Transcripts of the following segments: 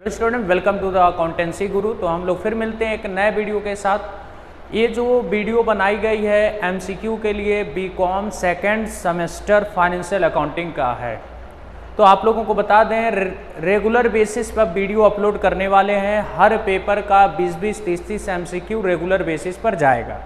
Hello student, welcome to the accountancy guru. तो हम लोग फिर मिलते हैं एक नए वीडियो के साथ। ये जो वीडियो बनाई गई है एमसीक्यू के लिए BCom second semester financial accounting का है। तो आप लोगों को बता दें, रेगुलर बेसिस पर वीडियो अपलोड करने वाले हैं। हर पेपर का 20-20, 30-30 एमसीक्यू रेगुलर बेसिस पर जाएगा।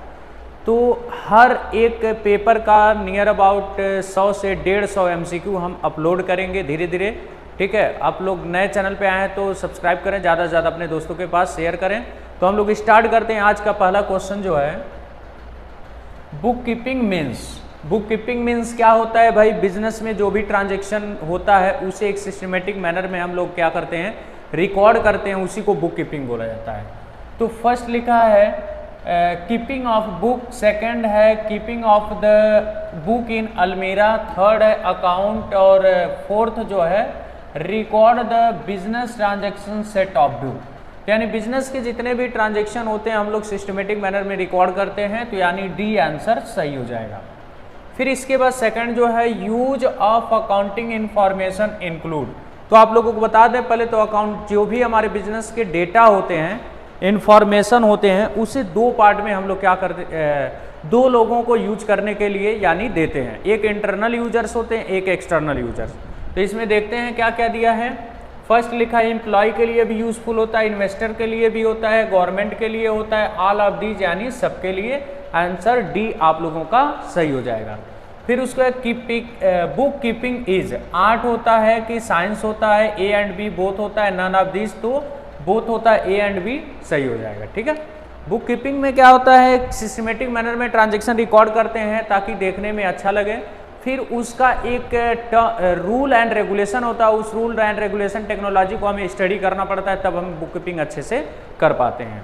तो हर एक पेपर का नियर अबाउट 100 से 150 एमसीक्यू हम अपलोड करेंगे धीरे धीरे। ठीक है, आप लोग नए चैनल पे आए हैं तो सब्सक्राइब करें, ज़्यादा से ज़्यादा अपने दोस्तों के पास शेयर करें। तो हम लोग स्टार्ट करते हैं। आज का पहला क्वेश्चन जो है, book keeping means. Book keeping means क्या होता है भाई? बिजनेस में जो भी ट्रांजेक्शन होता है उसे एक सिस्टमेटिक मैनर में हम लोग क्या करते हैं, रिकॉर्ड करते हैं, उसी को बुक कीपिंग बोला जाता है। तो फर्स्ट लिखा है कीपिंग ऑफ बुक, सेकंड है keeping of the book in अलमीरा, थर्ड है अकाउंट, और फोर्थ जो है record the business transaction set of book. यानी बिजनेस के जितने भी ट्रांजेक्शन होते हैं हम लोग सिस्टमेटिक मैनर में रिकॉर्ड करते हैं। तो यानी डी आंसर सही हो जाएगा। फिर इसके बाद सेकंड जो है use of accounting information include. तो आप लोगों को बता दें पहले तो, अकाउंट जो भी हमारे बिजनेस के डेटा होते हैं, इंफॉर्मेशन होते हैं, उसे दो पार्ट में हम लोग क्या करते, दो लोगों को यूज करने के लिए यानी देते हैं। एक इंटरनल यूजर्स होते हैं, एक एक्सटर्नल यूजर्स। तो इसमें देखते हैं क्या क्या दिया है। फर्स्ट लिखा है एम्प्लॉय के लिए भी यूजफुल होता है, इन्वेस्टर के लिए भी होता है, गवर्नमेंट के लिए होता है, ऑल ऑफ दीज यानी सबके लिए। आंसर डी आप लोगों का सही हो जाएगा। फिर उसके बाद बुक कीपिंग इज, आर्ट होता है कि साइंस होता है, ए एंड बी बोथ होता है, नन ऑफ दीज, तो बोथ होता है, ए एंड बी सही हो जाएगा। ठीक है, बुक कीपिंग में क्या होता है, सिस्टमेटिक मैनर में ट्रांजेक्शन रिकॉर्ड करते हैं ताकि देखने में अच्छा लगे। फिर उसका एक रूल एंड रेगुलेशन होता है, उस रूल एंड रेगुलेशन टेक्नोलॉजी को हमें स्टडी करना पड़ता है, तब हम बुक कीपिंग अच्छे से कर पाते हैं।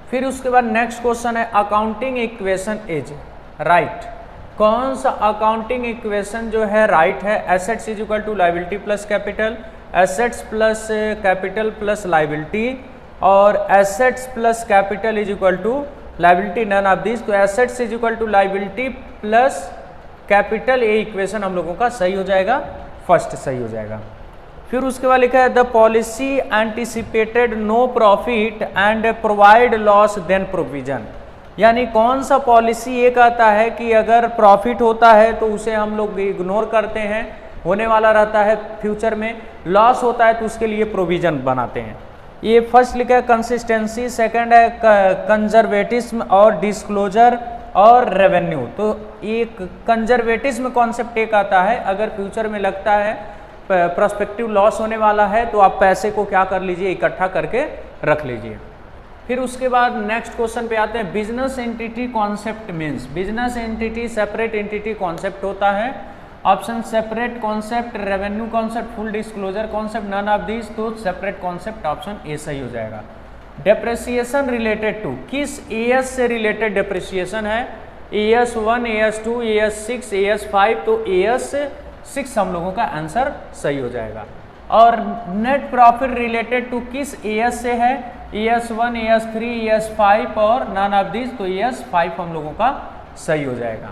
फिर उसके बाद नेक्स्ट क्वेश्चन है अकाउंटिंग इक्वेशन इज राइट। कौन सा अकाउंटिंग इक्वेशन जो है राइट है? Assets is equal to liability plus capital, assets plus capital plus liability, और assets plus capital is equal to liability, none of this. तो assets is equal to liability plus capital, ये equation हम लोगों का सही हो जाएगा, फर्स्ट सही हो जाएगा। फिर उसके बाद लिखा है the policy anticipated no profit and provide loss then provision. यानी कौन सा पॉलिसी ये कहता है कि अगर प्रॉफिट होता है तो उसे हम लोग इग्नोर करते हैं, होने वाला रहता है फ्यूचर में, लॉस होता है तो उसके लिए प्रोविजन बनाते हैं। ये फर्स्ट लिखा है कंसिस्टेंसी, सेकंड है कंजर्वेटिज्म और डिस्क्लोजर और रेवेन्यू। तो एक कंजर्वेटिज्म कॉन्सेप्ट एक आता है, अगर फ्यूचर में लगता है प्रोस्पेक्टिव लॉस होने वाला है तो आप पैसे को क्या कर लीजिए, इकट्ठा करके रख लीजिए। फिर उसके बाद नेक्स्ट क्वेश्चन पे आते हैं business entity concept means. Business entity separate entity concept होता है। Option separate concept, revenue concept, full disclosure concept, none of this, तो सेपरेट कॉन्सेप्ट ऑप्शन ए सही हो जाएगा। डेप्रिसिएशन रिलेटेड टू, किस एएस से रिलेटेड डेप्रिसिएशन है? एएस 1, एएस 2, एएस 6, एएस 5, तो एएस 6 हम लोगों का आंसर सही हो जाएगा। और नेट प्रॉफिट रिलेटेड टू किस एएस से है? एएस 1, एएस 3, एएस 5 और नन ऑफ दिस, तो एएस 5 हम लोगों का सही हो जाएगा।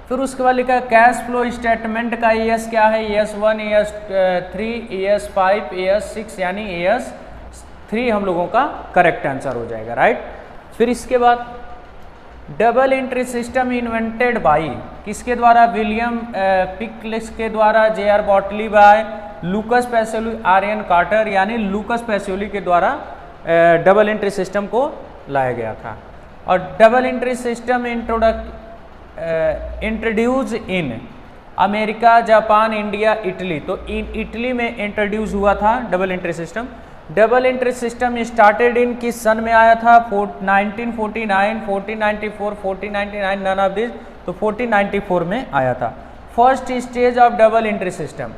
फिर उसके बाद लिखा है कैश फ्लो स्टेटमेंट का एएस क्या है? एएस 1, एएस 3, एएस 5, एएस 6 यानी एएस 3 हम लोगों का करेक्ट आंसर हो जाएगा, राइट। फिर इसके बाद double entry system invented by, किसके द्वारा? विलियम पिकलिस के द्वारा, जे.आर. बॉटली by Lucas Pacioli, Aryan Carter, यानी लूकस पैसियोली के द्वारा डबल एंट्री सिस्टम को लाया गया था। और double entry system introduce in America, Japan, India, Italy. तो इटली में इंट्रोड्यूस हुआ था double entry system. Double entry system started in किस सन में आया था? 1949, 1494, 1499, नन ऑफ दिस, तो 1494 में आया था। First stage of double entry system,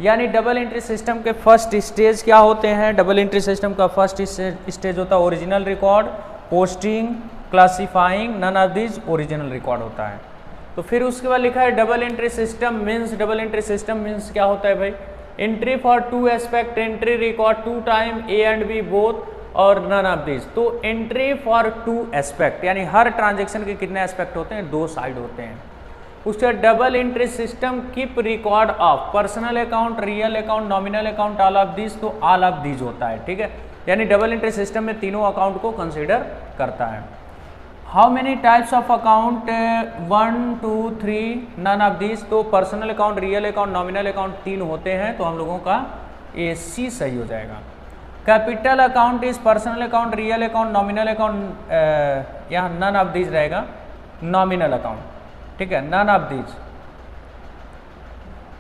यानी डबल एंट्री सिस्टम के फर्स्ट स्टेज क्या होते हैं? डबल एंट्री सिस्टम का फर्स्ट स्टेज होता है original record, posting, classifying, none of this original record होता है। तो फिर उसके बाद लिखा है double entry system means, double entry system means क्या होता है भाई? Entry for two aspect, entry record two time, A and B both, और नन ऑफ दिस। तो एंट्री फॉर टू एस्पेक्ट यानी हर ट्रांजेक्शन के कितने एस्पेक्ट होते हैं? 2 साइड होते हैं। उसके double entry system keep record of personal account, real account, nominal account, all of this, तो ऑल ऑफ दिस होता है, ठीक है। यानी डबल एंट्री सिस्टम में तीनों अकाउंट को कंसीडर करता है। How many types of account, 1 2 3, none of this, तो personal account, real account, nominal account 3 होते हैं, तो हम लोगों का ए सी सही हो जाएगा। Capital account is personal account, real account, nominal account, यहाँ नन ऑफ दिस रहेगा, नॉमिनल अकाउंट, ठीक है, नन ऑफ दिस।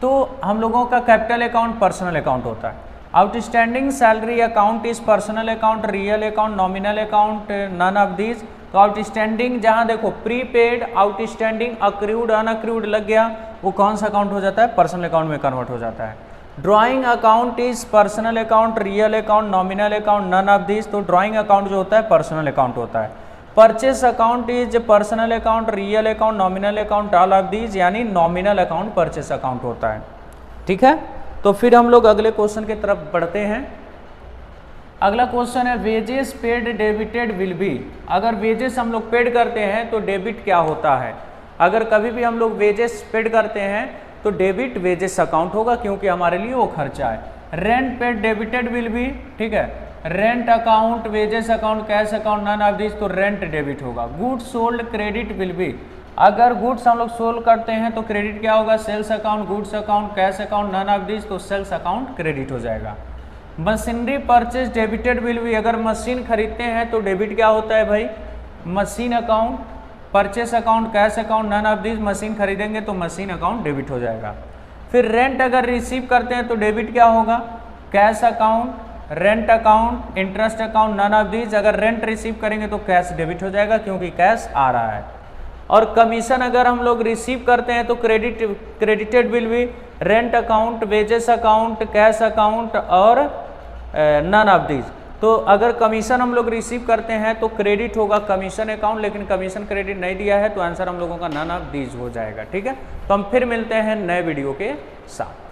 तो हम लोगों का कैपिटल अकाउंट पर्सनल अकाउंट होता है। Outstanding salary account is personal account, real account, nominal account, none of this. तो आउटस्टैंडिंग जहां देखो प्रीपेड, आउटस्टैंडिंग, अक्रूड, अनअक्रूड लग गया, वो कौन सा अकाउंट हो जाता है, पर्सनल अकाउंट में कन्वर्ट हो जाता है। Drawing account is personal account, real account, nominal account, none of this. तो ड्राइंग अकाउंट जो होता है पर्सनल अकाउंट होता है। Purchase account is personal account, real account, nominal account, all of this, यानी नॉमिनल अकाउंट परचेस अकाउंट होता है, ठीक है। तो फिर हम लोग अगले क्वेश्चन की तरफ बढ़ते हैं। अगला क्वेश्चन है wages paid debited will be. अगर वेजेस हम लोग पेड करते हैं तो डेबिट क्या होता है। अगर कभी भी हम लोग वेजेस पेड करते हैं तो डेबिट वेजेस अकाउंट होगा, क्योंकि हमारे लिए वो खर्चा है। Rent paid debited will be, ठीक है, rent account, wages account, cash account, none of this, तो रेंट डेबिट होगा। Goods sold credit will be. अगर गुड्स हम लोग सोल्ड करते हैं तो क्रेडिट क्या होगा, sales account, goods account, cash account, none of this, तो सेल्स अकाउंट क्रेडिट हो जाएगा। Machinery purchase debited will be. अगर मशीन खरीदते हैं तो डेबिट क्या होता है भाई, machine account, purchase account, cash account, none of this, machine खरीदेंगे तो मशीन अकाउंट डेबिट हो जाएगा। फिर रेंट अगर रिसीव करते हैं तो डेबिट क्या होगा, cash account, rent account, interest account, none of this. अगर रेंट रिसीव करेंगे तो कैश डेबिट हो जाएगा, क्योंकि कैश आ रहा है। और कमीशन अगर हम लोग रिसीव करते हैं तो credited will be rent account, wages account, cash account और नन ऑफ दिस। तो अगर कमीशन हम लोग रिसीव करते हैं तो क्रेडिट होगा कमीशन अकाउंट, लेकिन कमीशन क्रेडिट नहीं दिया है तो आंसर हम लोगों का नन ऑफ दिस हो जाएगा, ठीक है। तो हम फिर मिलते हैं नए वीडियो के साथ।